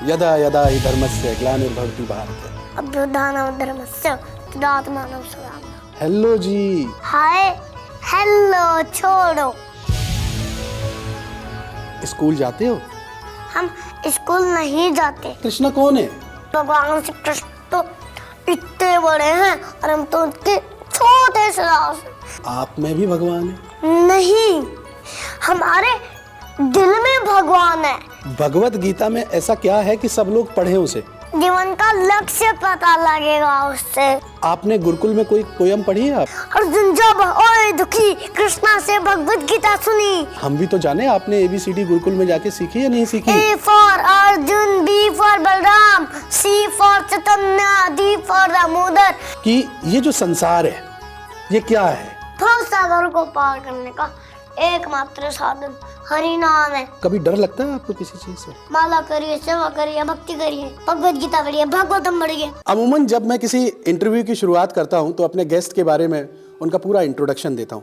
यदा यदा हि धर्मस्य ग्लानिर्भवति भारत। अभ्युत्थानमधर्मस्य तदात्मानं सदाम्यहम्। हेलो जी। हाय हेलो छोड़ो। स्कूल जाते हो? हम स्कूल नहीं जाते। कृष्णा कौन है? भगवान श्री कृष्ण तो इतने बड़े हैं और हम तो उनके छोटे से दास हैं। आप में भी भगवान है? नहीं, हमारे दिल में भगवान है। भगवत गीता में ऐसा क्या है कि सब लोग पढ़े उसे? जीवन का लक्ष्य पता लगेगा उससे। आपने गुरुकुल में कोई पोयम पढ़ी है आप? अर्जुन जब ओए दुखी कृष्णा से भगवत गीता सुनी। हम भी तो जाने आपने ABCD गुरुकुल में जाके सीखी या नहीं सीखी? A for Arjun, B for Balram, C for Chaitanya, D for Damodar. कि ये जो संसार है ये क्या है? भव सागर को पार करने का एकमात्र साधन हरि नाम है। कभी डर लगता है आपको किसी चीज से? माला करिए, सेवा करिए, भक्ति करिए, भगवत गीता पढ़िए, भागवतम पढ़िए। अमूमन जब मैं किसी इंटरव्यू की शुरुआत करता हूं तो अपने गेस्ट के बारे में उनका पूरा इंट्रोडक्शन देता हूं,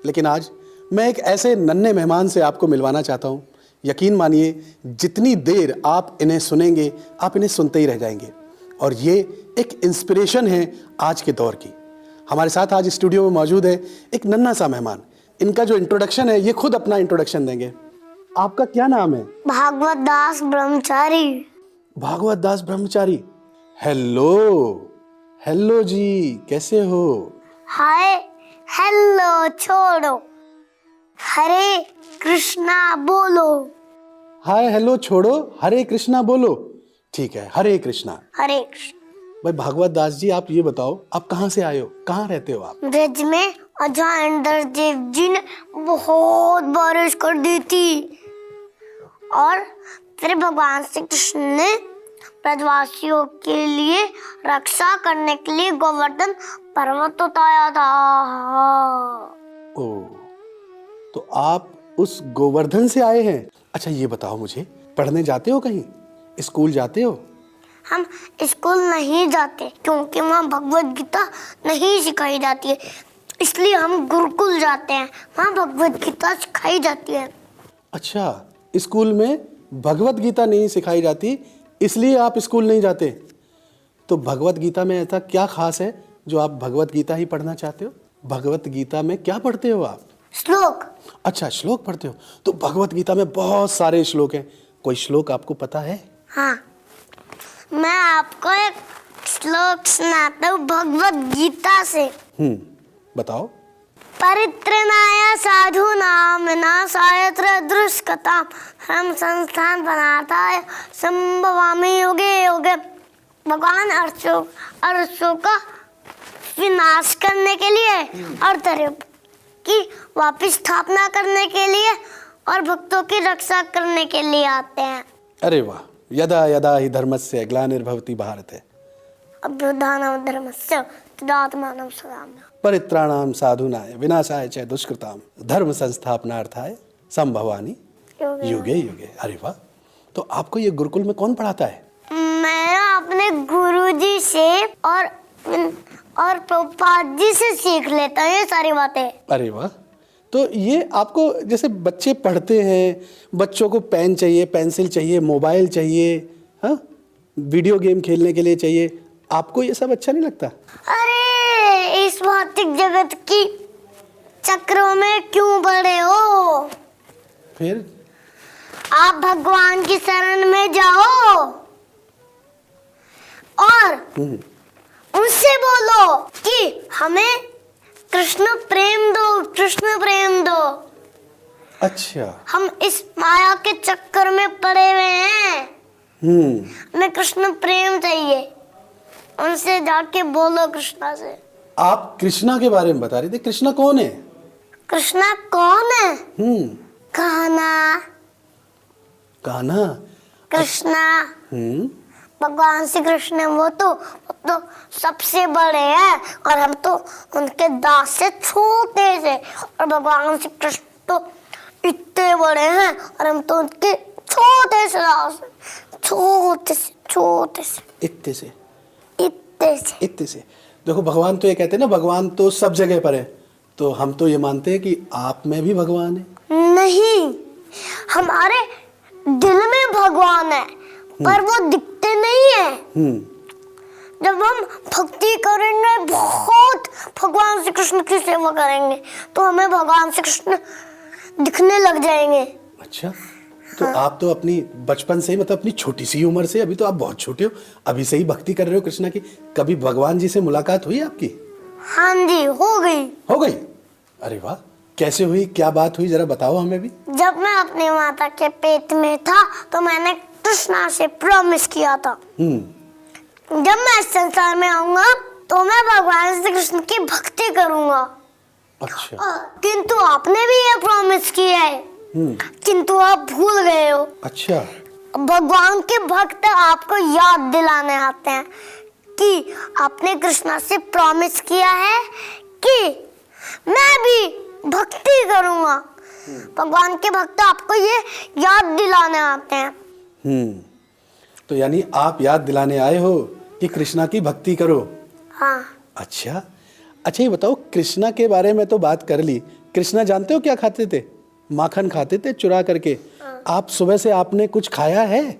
लेकिन आज मैं एक ऐसे नन्हे मेहमान से आपको मिलवाना चाहता हूं। यकीन मानिए जितनी देर आप इन्हें सुनेंगे आप इन्हें सुनते ही रह जाएंगे, और ये एक इंस्पिरेशन है आज के दौर की। हमारे साथ आज स्टूडियो में मौजूद है एक नन्हा सा मेहमान। इनका जो इंट्रोडक्शन है ये खुद अपना इंट्रोडक्शन देंगे। आपका क्या नाम है? भागवत दास ब्रह्मचारी। भागवत दास ब्रह्मचारी। हेलो हेलो जी, कैसे हो? हाय हेलो छोड़ो, हरे कृष्णा बोलो। हाय हेलो छोड़ो, हरे कृष्णा बोलो। ठीक है, हरे कृष्णा। हरे कृष्ण। भाई भागवत दास जी, आप ये बताओ आप कहाँ से आए हो, कहाँ रहते हो आप? ब्रज में अजय इंद्रदेव जी ने बहुत बारिश कर दी थी, और फिर भगवान श्री कृष्ण ने ब्रजवासियों के लिए रक्षा करने के लिए गोवर्धन पर्वत उठाया था। ओ, तो आप उस गोवर्धन से आए हैं? अच्छा ये बताओ मुझे, पढ़ने जाते हो कहीं, स्कूल जाते हो? हम स्कूल नहीं जाते क्योंकि वहाँ भगवत गीता नहीं सिखाई जाती है, इसलिए हम गुरुकुल जाते हैं, वहाँ भगवत गीता सिखाई जाती है। अच्छा, स्कूल में भगवत गीता नहीं सिखाई जाती इसलिए आप स्कूल नहीं जाते? तो भगवत गीता में ऐसा क्या खास है जो आप भगवत गीता ही पढ़ना चाहते हो? भगवत गीता में क्या पढ़ते हो आप? श्लोक। अच्छा, श्लोक पढ़ते हो। तो भगवत गीता में बहुत सारे श्लोक हैं, कोई श्लोक आपको पता है? हाँ, मैं आपको एक श्लोक सुनाता हूँ भगवत गीता से। बताओ। परित्रणाय साधूनां विनाशाय दुष्कृतां धर्म संस्थान बनार्थाय संभवामि युगे युगे। भगवान अर्चों का विनाश करने के लिए और धर्म की वापस स्थापना करने के लिए और भक्तों की रक्षा करने के लिए आते हैं। अरे वाह, यदा यदा हि धर्मस्य ग्लानिर्भवति भारत। अभ्युत्थानमधर्मस्य तदात्मानं सदाम्यहम्। परित्राणां साधूनाय विनाशाय च दुष्कृतां धर्म संस्थापनार्थाय संभवानि युगे युगे। अरे वाह, तो आपको ये गुरुकुल में कौन पढ़ाता है? मैं अपने गुरुजी से और प्रभुपाद जी से सीख लेता हूँ ये सारी बातें। अरे वाह, तो ये आपको जैसे बच्चे पढ़ते हैं, बच्चों को पेन चाहिए, पेंसिल चाहिए, मोबाइल चाहिए, हाँ, वीडियो गेम खेलने के लिए चाहिए, आपको ये सब अच्छा नहीं लगता? अरे इस भौतिक जगत की चक्रों में क्यों पड़े हो? फिर आप भगवान की शरण में जाओ और उनसे बोलो कि हमें कृष्ण प्रेम दो, कृष्ण प्रेम दो। अच्छा, हम इस माया के चक्कर में पड़े हुए हैं, हमें कृष्ण प्रेम चाहिए। उनसे जाके बोलो कृष्णा से। आप कृष्णा के बारे में बता रहे थे, कृष्णा कौन है? कृष्णा कौन है? कान्हा। कान्हा। कृष्णा भगवान श्री कृष्ण है, वो तो सबसे बड़े हैं और हम तो उनके दास से छोटे से, और भगवान श्री कृष्ण तो इतने बड़े हैं और हम तो उनके छोटे से दास हैं, छोटे से छोटे से इतने से इतने से इतने से। देखो भगवान तो ये कहते हैं ना, भगवान तो सब जगह पर है, तो हम तो ये मानते हैं कि आप में भी भगवान है। नहीं, हमारे दिल में भगवान है, पर वो दिखते नहीं है। हम्म, जब हम भक्ति करेंगे, बहुत भगवान श्री कृष्ण की सेवा करेंगे, तो हमें भगवान श्री कृष्ण दिखने लग जाएंगे। अच्छा, तो आप तो अपनी बचपन से ही, मतलब अपनी छोटी सी उम्र से, अभी तो आप बहुत छोटे हो, अभी से ही भक्ति कर रहे हो कृष्णा की। कभी भगवान जी से मुलाकात हुई आपकी? हाँ जी, हो गई। हो गई? अरे वाह, कैसे हुई, क्या बात हुई, जरा बताओ हमें भी। जब मैं अपनी माता के पेट में था तो मैंने कृष्णा से प्रॉमिस किया था, जब मैं इस संसार में आऊंगा तो मैं भगवान श्री कृष्ण की भक्ति करूंगा। अच्छा। किंतु आपने भी ये प्रॉमिस किया है, किंतु आप भूल गए हो। अच्छा। भगवान के भक्त आपको याद दिलाने आते हैं कि आपने कृष्णा से प्रॉमिस किया है कि मैं भी भक्ति करूंगा। भगवान के भक्त आपको ये याद दिलाने आते हैं। तो यानी आप याद दिलाने आए हो कि कृष्णा की भक्ति करो। हाँ। अच्छा, ये बताओ, कृष्णा के बारे में तो बात कर ली। कृष्णा जानते हो क्या खाते थे? माखन खाते थे चुरा करके। आप सुबह से आपने कुछ खाया है?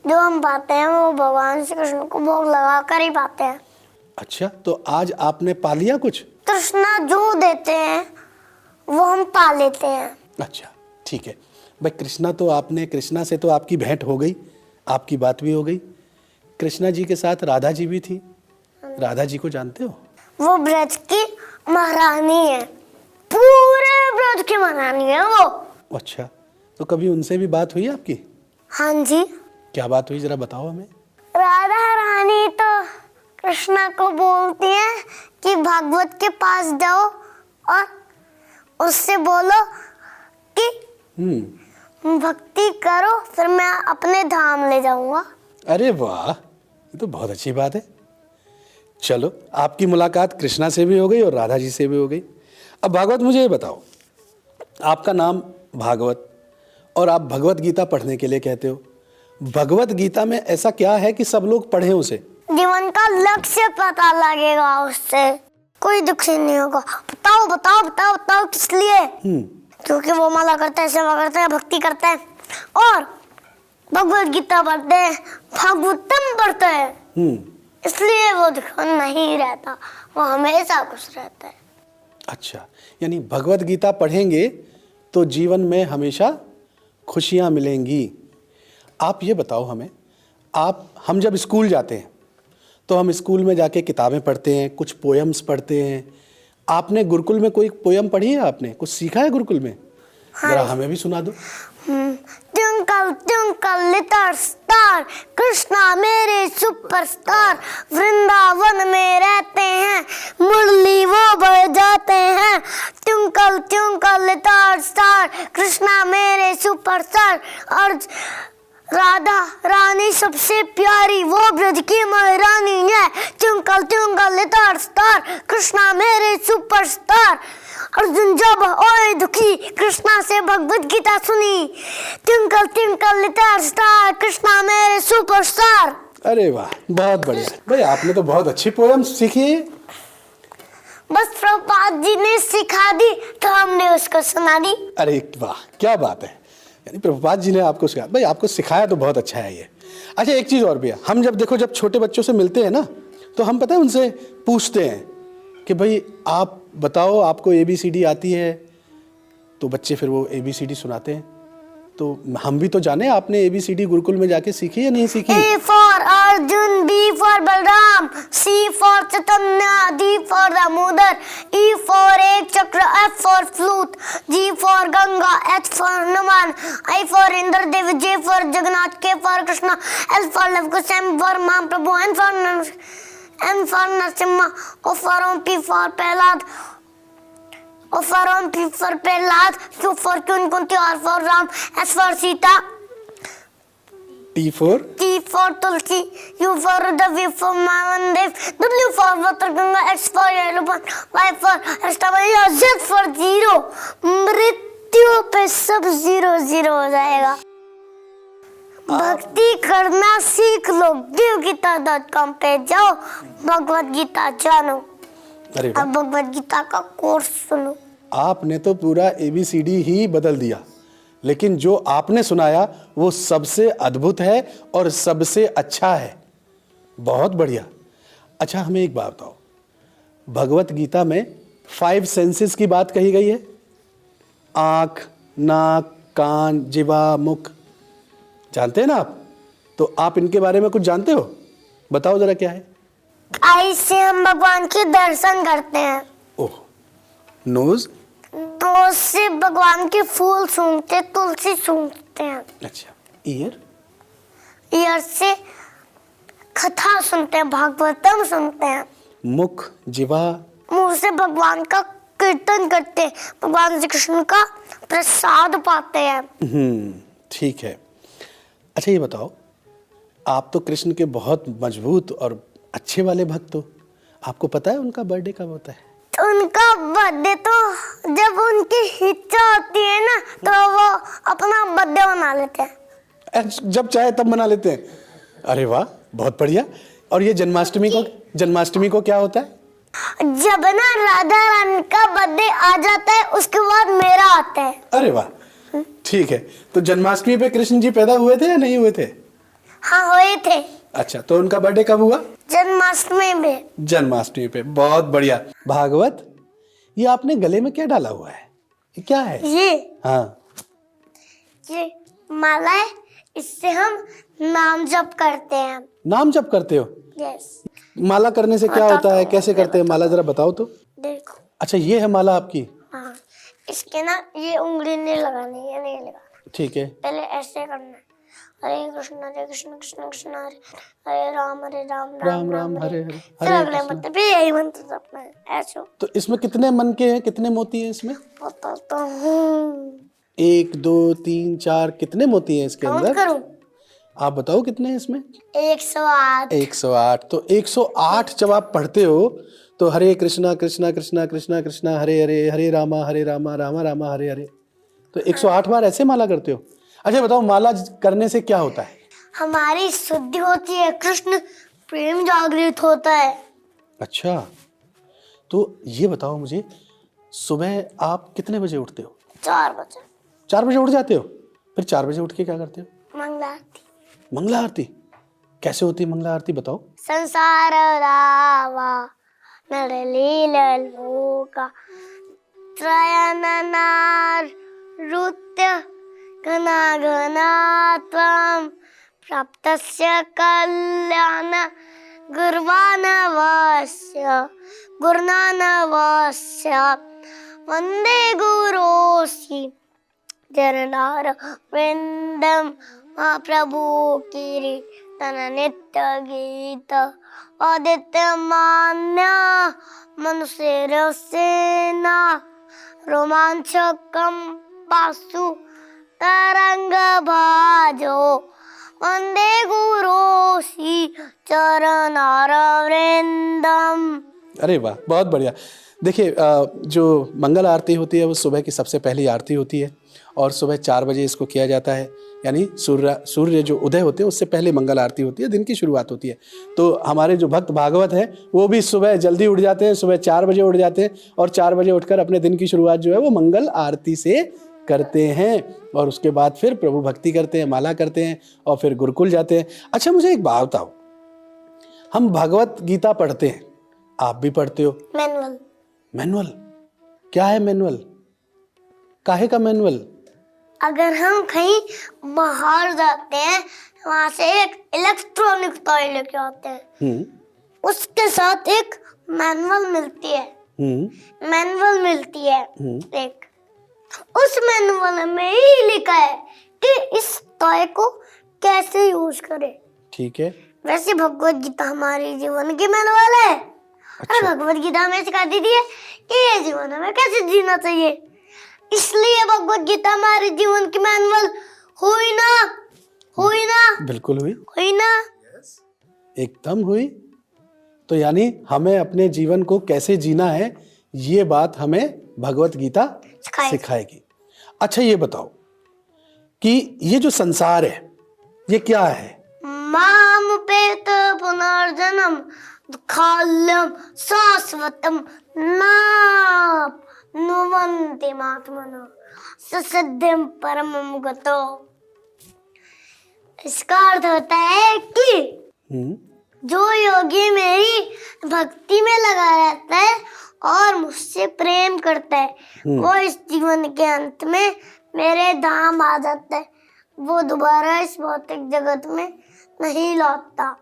जो हम पाते हैं वो भगवान श्री कृष्ण को भोग लगा कर ही पाते हैं। अच्छा, तो आज आपने पा लिया कुछ? कृष्णा जो देते हैं वो हम पा लेते हैं। अच्छा, ठीक है भाई। कृष्णा से तो आपकी भेंट हो गई, आपकी बात भी हो गई। कृष्णा जी के साथ राधा जी भी थी। राधा जी को जानते हो? वो ब्रज की महारानी है, पूरे ब्रज की महारानी है वो। अच्छा, तो कभी उनसे भी बात हुई आपकी? हाँ जी। क्या बात हुई, जरा बताओ हमें। राधा रानी तो कृष्णा को बोलती है कि भागवत के पास जाओ और उससे बोलो कि भक्ति करो, फिर मैं अपने धाम ले जाऊंगा। अरे वाह, ये तो बहुत अच्छी बात है। चलो, आपकी मुलाकात कृष्णा से भी हो गई और राधा जी से भी हो गई। अब भागवत, मुझे ये बताओ, आपका नाम भागवत और आप भगवत गीता पढ़ने के लिए कहते हो। भगवत गीता में ऐसा क्या है कि सब लोग पढ़ें उसे? जीवन का लक्ष्य पता लगेगा उससे, कोई दुख नहीं होगा। बताओ बताओ बताओ बताओ, किस लिए? क्योंकि वो माला करते हैं, सेवा करते हैं, भक्ति करते हैं और भगवत गीता पढ़ते हैं, भागवतम पढ़ते हैं, इसलिए वो दुख नहीं रहता, वो हमेशा खुश रहता है। अच्छा, यानी भगवत गीता पढ़ेंगे तो जीवन में हमेशा खुशियाँ मिलेंगी। आप ये बताओ हमें, हम जब स्कूल जाते हैं तो हम स्कूल में जाके किताबें पढ़ते हैं, कुछ पोएम्स पढ़ते हैं। आपने गुरुकुल में कोई पोएम पढ़ी है? आपने कुछ सीखा है गुरुकुल में? हाँ। जरा हमें भी सुना दो। Twinkle twinkle little star, Krishna मेरे सुपरस्टार, वृंदावन में रहते हैं, मुरली वो बजाते हैं। Twinkle twinkle little star, Krishna मेरे सुपरस्टार, और राधा रानी सबसे प्यारी, वो ब्रज की महारानी है। Twinkle twinkle little star, Krishna मेरे सुपरस्टार। अर्जुन जब ओए दुखी, कृष्णा से भगवत गीता सुनी। Twinkle twinkle little star, Krishna मेरे सुपरस्टार। अरे वाह, बहुत बढ़िया भाई, आपने तो बहुत अच्छी पोएम सीखी है। बस प्रभुपाद जी ने सिखा दी तो हमने उसको सुना दी। अरे वाह, क्या बात है, यानी प्रभुपाद जी ने आपको सिखाया। भाई आपको सिखाया तो बहुत अच्छा है ये। अच्छा, एक चीज़ और भी है, हम जब छोटे बच्चों से मिलते हैं ना, तो हम पता है उनसे पूछते हैं कि भाई आप बताओ, आपको ABCD आती है? तो बच्चे फिर वो ABCD सुनाते हैं। तो हम भी तो जाने, आपने ABCD गुरुकुल में जाके सीखी या नहीं सीखी? A for Arjun, B for Balram, C for Chaitanya, D for Damodar, E for एक चक्र, F for flute, G for Ganga, H for Hanuman, I for Indradev, J for Jagannath, K for Krishna, L for Lavkush, M for Mahaprabhu, N for Narasimha, O for P for Prahlad, O for P for Prahlad, Q for Kunti, R for Ram, S for Sita, T for Tulsi, U for Rudra, V for Mahadev, W for वत्र Ganga, X for यलोपन, Y for Ashtabhuja, Z for zero. मृत्यु पे सब 0 हो जाएगा। भक्ति करना सीख लो, devgita.com पे जाओ, भगवत गीता जानो। अरे वाह, अब भगवत गीता का कोर्स सुनो। आपने तो पूरा ABCD ही बदल दिया। लेकिन जो आपने सुनाया वो सबसे अद्भुत है और सबसे अच्छा है। बहुत बढ़िया। अच्छा, हमें एक बात बताओ, भगवत गीता में 5 सेंसेस की बात कही गई है, आंख, नाक, कान, जिह्वा, मुख, जानते हैं ना आप? तो आप इनके बारे में कुछ जानते हो? बताओ जरा क्या है। आई से हम भगवान के दर्शन करते हैं। ओह। नोज? तो से भगवान के फूल सूंघते, तुलसी सूंघते हैं। अच्छा। ईयर? ईयर से कथा सुनते हैं, भागवतम सुनते हैं। मुख, जिह्वा? मुंह से भगवान का कीर्तन करते हैं, भगवान श्री कृष्ण का प्रसाद पाते हैं। ठीक है। अच्छा ये बताओ, आप तो कृष्ण के बहुत मजबूत और अच्छे वाले भक्त हो, आपको पता है उनका बर्थडे कब होता है? तो उनका बर्थडे तो जब उनकी इच्छा होती है ना, तो वो अपना बर्थडे मना लेते हैं। जब चाहे तब मना लेते हैं। अरे वाह, बहुत बढ़िया। और ये जन्माष्टमी को क्या होता है? जब ना राधा रानी का बर्थडे आ जाता है, उसके बाद मेरा आता है। अरे वाह, ठीक है। तो जन्माष्टमी पे कृष्ण जी पैदा हुए थे या नहीं हुए थे? हाँ, हुए थे। अच्छा, तो उनका बर्थडे कब हुआ? जन्माष्टमी में। जन्माष्टमी पे, बहुत बढ़िया। भागवत, ये आपने गले में क्या डाला हुआ है, ये क्या है? हाँ, ये माला है, इससे हम नाम जप करते हैं। नाम जप करते हो? यस। माला करने से क्या होता है, कैसे करते हैं माला, जरा बताओ तो। देखो। अच्छा, ये है माला आपकी? हाँ, इसके ना ये उंगली नहीं लगानी, ये नहीं लगाना। ठीक है। पहले ऐसे करना है, हरे कृष्ण कृष्ण कृष्ण हरे हरे राम राम राम हरे हरे फिर अगले मंत्र पे यही मंत्र जपना है, ऐसे। तो इसमें कितने मन के हैं, कितने मोती हैं इसमें? बताता हूँ। 1 2 3 4, कितने मोती हैं इसके काउंट अंदर? करूँ? आप बताओ कितने हैं इसमें? 108। 108। तो 108 जब आप पढ़ते हो तो हरे कृष्णा कृष्णा कृष्णा कृष्णा कृष्णा हरे हरे हरे रामा रामा रामा हरे हरे, तो 108 बार ऐसे माला करते हो? अच्छा बताओ, माला करने से क्या होता है? हमारी शुद्धि होती है, कृष्ण प्रेम जागृत होता है। अच्छा, तो ये बताओ मुझे, सुबह आप कितने बजे उठते हो? 4 बजे। 4 बजे उठ जाते हो? फिर 4 बजे उठ के क्या करते हो? मंगला आरती। मंगला आरती कैसे होती है? मंगला आरती बताओ। संसार रावा नरलील लोका त्रयननार रुत्य घना घना त्वं प्राप्तस्य कल्याण गुरुनानवस्य वंदे गुरोसि चरणार वृंदम महाप्रभु कीर्तन नित्य गीत आदित्य मान्य मनुष्य सेना रोमांचकम पासु तरंग भाजो वंदे गुरोसी चरणार वृंदम। अरे वाह, बहुत बढ़िया। देखिए, जो मंगल आरती होती है वो सुबह की सबसे पहली आरती होती है और सुबह 4 बजे इसको किया जाता है, यानी सूर्य जो उदय होते हैं उससे पहले मंगल आरती होती है, दिन की शुरुआत होती है। तो हमारे जो भक्त भागवत हैं वो भी सुबह जल्दी उठ जाते हैं, सुबह 4 बजे उठ जाते हैं और 4 बजे उठकर अपने दिन की शुरुआत जो है वो मंगल आरती से करते हैं और उसके बाद फिर प्रभु भक्ति करते हैं, माला करते हैं और फिर गुरुकुल जाते हैं। अच्छा, मुझे एक बात बताओ, हम भगवत गीता पढ़ते हैं, आप भी पढ़ते हो? मैनुअल। मैनुअल क्या है? मैनुअल काहे का मैनुअल? अगर हम कहीं बाहर जाते हैं, वहां से एक इलेक्ट्रॉनिक टॉय लेके आते हैं, उसके साथ एक मैनुअल मिलती है। मैनुअल मिलती है एक, उस मैनुअल में ही लिखा है कि इस टॉय को कैसे यूज करें। ठीक है। वैसे भगवत गीता हमारे जीवन की मैनुअल है। और भगवत गीता हमें सिखा दी है कि ये जीवन हमें कैसे जीना चाहिए, इसलिए भगवत गीता हमारे जीवन की मैनुअल हुई ना? हुई ना? बिल्कुल हुई। हुई ना? एकदम हुई। तो यानी हमें अपने जीवन को कैसे जीना है ये बात हमें भगवत गीता सिखाएगी। अच्छा, ये बताओ कि ये जो संसार है ये क्या है? माम पेत पुनर्जन्म दुःखालयं शाश्वतं नाप्नुवन्ति महात्मनः ससिद्धिं परमं गतो। इसका अर्थ होता है कि जो योगी मेरी भक्ति में लगा रहता है और मुझसे प्रेम करता है, वो इस जीवन के अंत में मेरे धाम आ जाता है, वो दोबारा इस भौतिक जगत में नहीं लौटता।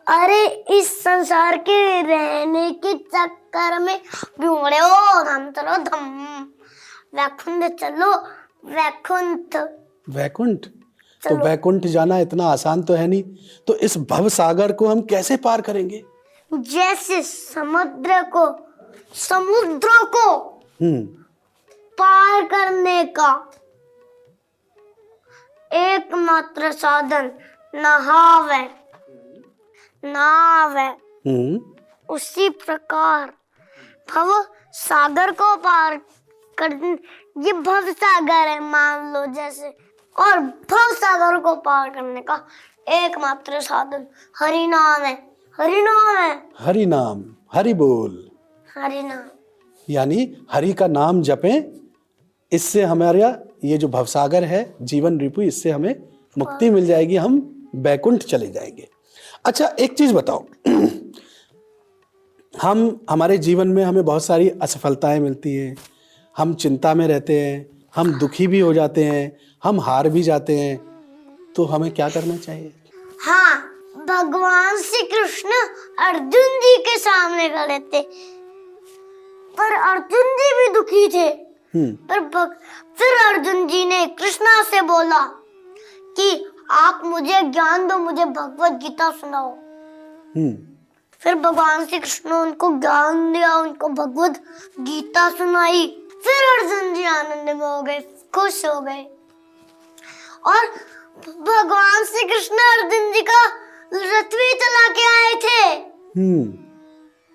अरे इस संसार के रहने के चक्कर में ढूंढे हो हम चलो धम, वैकुंठ चलो वैकुंठ। वैकुंठ? तो वैकुंठ जाना इतना आसान तो है नहीं, तो इस भव सागर को हम कैसे पार करेंगे? जैसे समुद्र को पार करने का एकमात्र साधन नाव है। उसी प्रकार भव सागर को पार कर, ये भव सागर है मान लो जैसे, और भव सागर को पार करने का एकमात्र साधन हरि नाम है। हरि नाम, हरि बोल, हरि नाम, यानी हरि का नाम जपें, इससे हमारा ये जो भवसागर है जीवन रिपु, इससे हमें मुक्ति मिल जाएगी, हम बैकुंठ चले जाएंगे। अच्छा एक चीज बताओ, हमारे जीवन में हमें बहुत सारी असफलताएं मिलती हैं, हम चिंता में रहते हैं, हम दुखी भी हो जाते हैं, हम हार भी जाते हैं, तो हमें क्या करना चाहिए? हाँ, भगवान श्री कृष्ण अर्जुन जी के सामने खड़े थे, पर अर्जुन जी भी दुखी थे। फिर अर्जुन जी ने कृष्णा से बोला कि आप मुझे ज्ञान दो, मुझे भगवत गीता सुनाओ। फिर भगवान श्री कृष्ण उनको ज्ञान दिया, उनको भगवत गीता सुनाई। फिर अर्जुन जी आनंद में हो गए, खुश हो गए, और भगवान श्री कृष्ण अर्जुन जी का रथ भी चला के आए थे।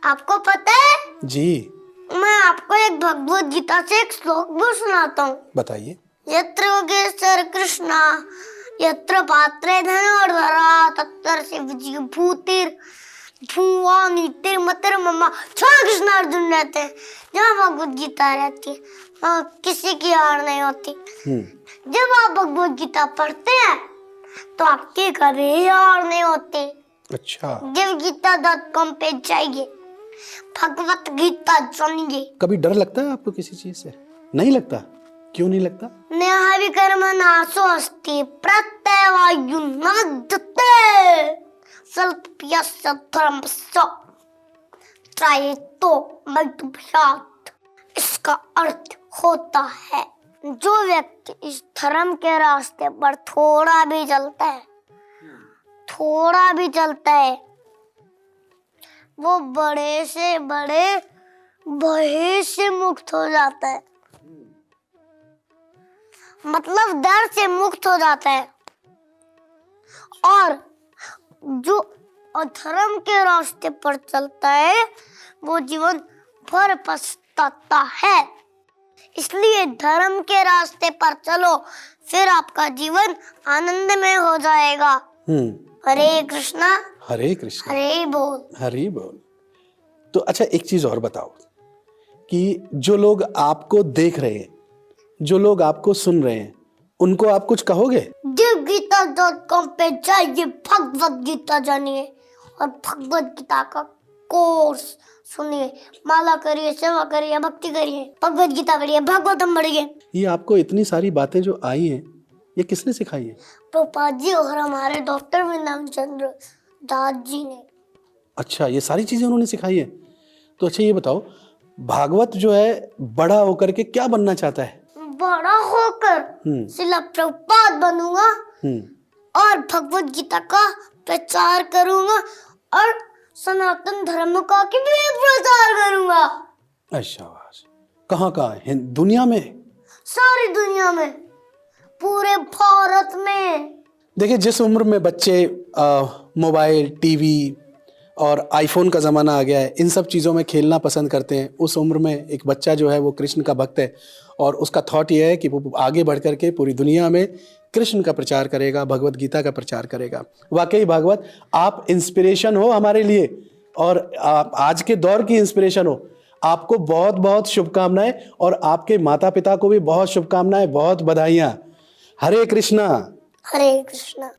आपको पता है? जी, मैं आपको एक भगवत गीता से एक श्लोक भी सुनाता हूँ। बताइए। यत्र योगेश्वर कृष्णा यत्र पात्रे धनुर्धरा तत्र शिवजी भूतिर भुवा नीतिर मतिर मम्मा। जहाँ कृष्ण अर्जुन रहते हैं, जहाँ भगवत गीता रहती है, वहाँ किसी की हार नहीं होती। जब आप भगवत गीता पढ़ते हैं तो आपकी कभी हार नहीं होती। अच्छा, givgita.com पे जाइए, भगवत गीता सुनिए। कभी डर लगता है आपको किसी चीज से? नहीं लगता? क्यों नहीं लगता? नेहावि कर्म नाशो अस्ति प्रत्यवायुर्नवद्यते स्वल्पस्य धर्मस्य त्रायतो मध्यभ्यात्। इसका अर्थ होता है जो व्यक्ति इस धर्म के रास्ते पर थोड़ा भी चलता है वो बड़े से बड़े भय से मुक्त हो जाता है, मतलब डर से मुक्त हो जाता है। और जो अधर्म के रास्ते पर चलता है वो जीवन भर पछताता है। इसलिए धर्म के रास्ते पर चलो, फिर आपका जीवन आनंदमय हो जाएगा। हरे कृष्णा हरे कृष्णा हरे बोल हरि बोल। तो अच्छा एक चीज और बताओ कि जो लोग आपको देख रहे हैं, जो लोग आपको सुन रहे हैं, उनको आप कुछ कहोगे? givgita.com पे जाइए, भगवत गीता जानिए और भगवत गीता का कोर्स सुनिए, माला करिए, सेवा करिए, भक्ति करिए, भगवत गीता पढ़िए, भागवतम पढ़िए। ये आपको इतनी सारी बातें जो आई हैं, ये किसने सिखाई है? प्रभुपाद जी और हमारे डॉक्टर वृंदावन चंद्र दास जी ने। अच्छा, ये सारी चीजें उन्होंने सिखाई है। तो अच्छा ये बताओ, भागवत जो है बड़ा होकर के क्या बनना चाहता है? बड़ा होकर श्रील प्रभुपाद बनूंगा और भगवत गीता का प्रचार करूंगा और सनातन धर्म का भी प्रचार करूंगा। अच्छा, कहाँ दुनिया में? सारी दुनिया में, पूरे भारत में। देखिए, जिस उम्र में बच्चे मोबाइल, टीवी और आईफोन का ज़माना आ गया है, इन सब चीज़ों में खेलना पसंद करते हैं, उस उम्र में एक बच्चा जो है वो कृष्ण का भक्त है और उसका थॉट ये है कि वो आगे बढ़ कर के पूरी दुनिया में कृष्ण का प्रचार करेगा, भगवत गीता का प्रचार करेगा। वाकई भागवत आप इंस्पिरेशन हो हमारे लिए, और आप आज के दौर की इंस्पिरेशन हो। आपको बहुत बहुत शुभकामनाएं और आपके माता पिता को भी बहुत शुभकामनाएं, बहुत बधाइयां। हरे कृष्णा। हरे कृष्णा।